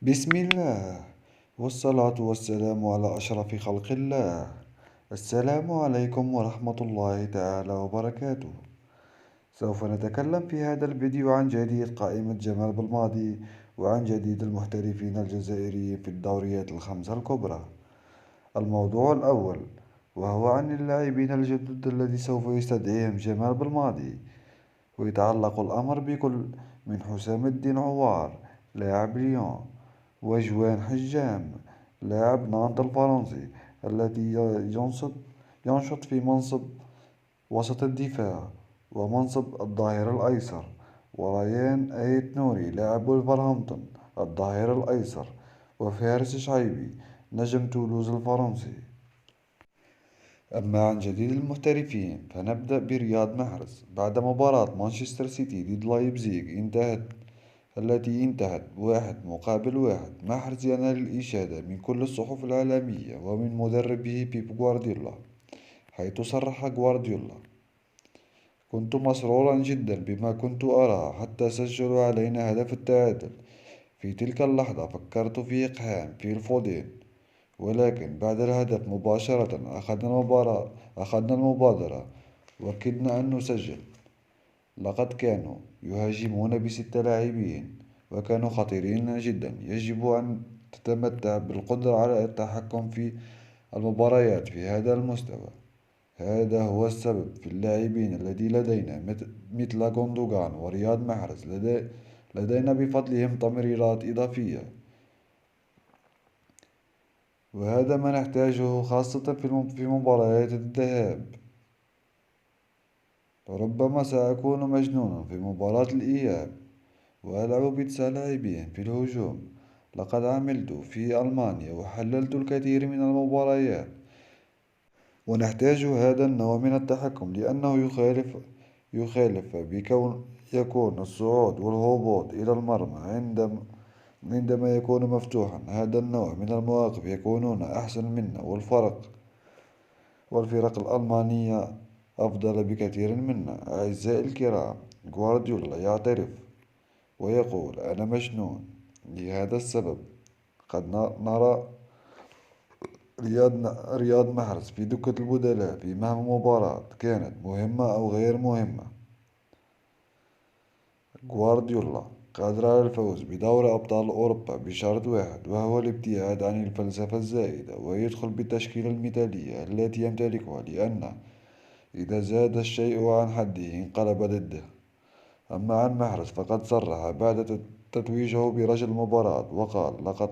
بسم الله، والصلاة والسلام على أشرف خلق الله. السلام عليكم ورحمة الله تعالى وبركاته. سوف نتكلم في هذا الفيديو عن جديد قائمة جمال بالماضي، وعن جديد المحترفين الجزائريين في الدوريات الخمسة الكبرى. الموضوع الأول، وهو عن اللاعبين الجدد الذي سوف يستدعيهم جمال بالماضي. ويتعلق الأمر بكل من حسام الدين عوار لاعب ليون، وجوان حجام لاعب نانت الفرنسي الذي ينشط في منصب وسط الدفاع ومنصب الظهير الأيسر، وريان أيت نوري لاعب ولفرهامبتون الظهير الأيسر، وفارس شعيبي نجم تولوز الفرنسي. أما عن جديد المحترفين فنبدأ برياض محرز. بعد مباراة مانشستر سيتي ضد لايبزيغ التي انتهت 1-1، محرز ينال الإشادة من كل الصحف العالمية ومن مدربه بيب غوارديولا، حيث صرح غوارديولا: كنت مسرورا جدا بما كنت أراه حتى سجلوا علينا هدف التعادل. في تلك اللحظة فكرت في إقحام في الفودين، ولكن بعد الهدف مباشرة أخذنا المبادرة وكدنا أن نسجل. لقد كانوا يهاجمون ب6 لاعبين وكانوا خطيرين جدا. يجب أن تتمتع بالقدرة على التحكم في المباريات في هذا المستوى. هذا هو السبب في اللاعبين الذي لدينا مثل غوندوغان ورياض محرز. لدينا بفضلهم تمريرات إضافية، وهذا ما نحتاجه خاصة في مباريات الذهاب. ربما سأكون مجنونا في مباراة الإياب وألعب ب9 لاعبين في الهجوم. لقد عملت في ألمانيا وحللت الكثير من المباريات، ونحتاج هذا النوع من التحكم لأنه يخالف بكون يكون الصعود والهبوط إلى المرمى عندما يكون مفتوحا. هذا النوع من المواقف يكونون أحسن منا، والفرق الألمانية أفضل بكثير منا. أعزائي الكرام، غوارديولا يعترف ويقول: أنا مجنون. لهذا السبب قد نرى رياض محرز في دكة البدلاء في مهما مباراة كانت مهمة أو غير مهمة. غوارديولا قادر على الفوز بدوري أبطال أوروبا بشرط واحد، وهو الابتعاد عن الفلسفة الزائدة ويدخل بالتشكيلة المثالية التي يمتلكها، لأن إذا زاد الشيء عن حده انقلب ضده. أما عن محرز فقد صرح بعد تتويجه برجل المباراة وقال: لقد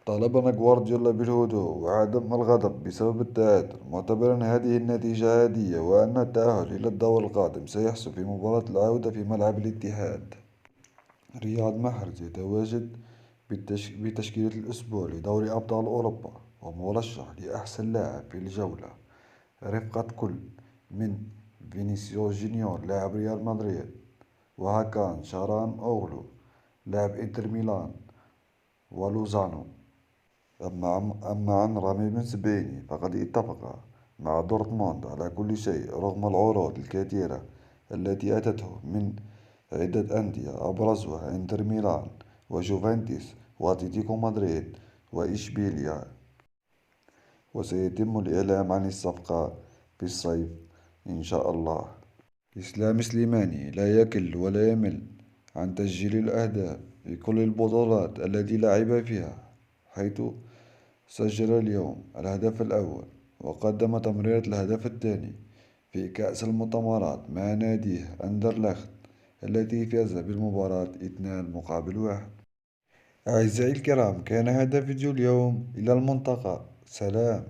طالبنا غوارديولا بالهدوء وعدم الغضب بسبب التعادل، معتبرا هذه النتيجة عادية، وأن التأهل إلى الدور القادم سيحسم في مباراة العودة في ملعب الاتحاد. رياض محرز يتواجد بتشكيلة الأسبوع لدوري أبطال أوروبا، ومرشح لأحسن لاعب في الجولة رفقة كل من فينيسيوس جونيور لاعب ريال مدريد، وهاكان شاران أوغلو لاعب إنتر ميلان ولوزانو. أما عن رامي بن سبيني فقد اتفق مع دورتموند على كل شيء رغم العروض الكثيرة التي أتته من عدة أندية أبرزها إنتر ميلان وجوفنتوس وأتلتيكو مدريد وإشبيليا. وسيتم الإعلام عن الصفقة في الصيف إن شاء الله. إسلام سليماني لا يكل ولا يمل عن تسجيل الأهداف في كل البطولات التي لعب فيها، حيث سجل اليوم الهدف الأول وقدم تمريرة الهدف الثاني في كأس المؤتمرات مع ناديه أندرلخت التي فاز بالمباراة 2-1. أعزائي الكرام، كان هذا فيديو اليوم. إلى الملتقى، سلام.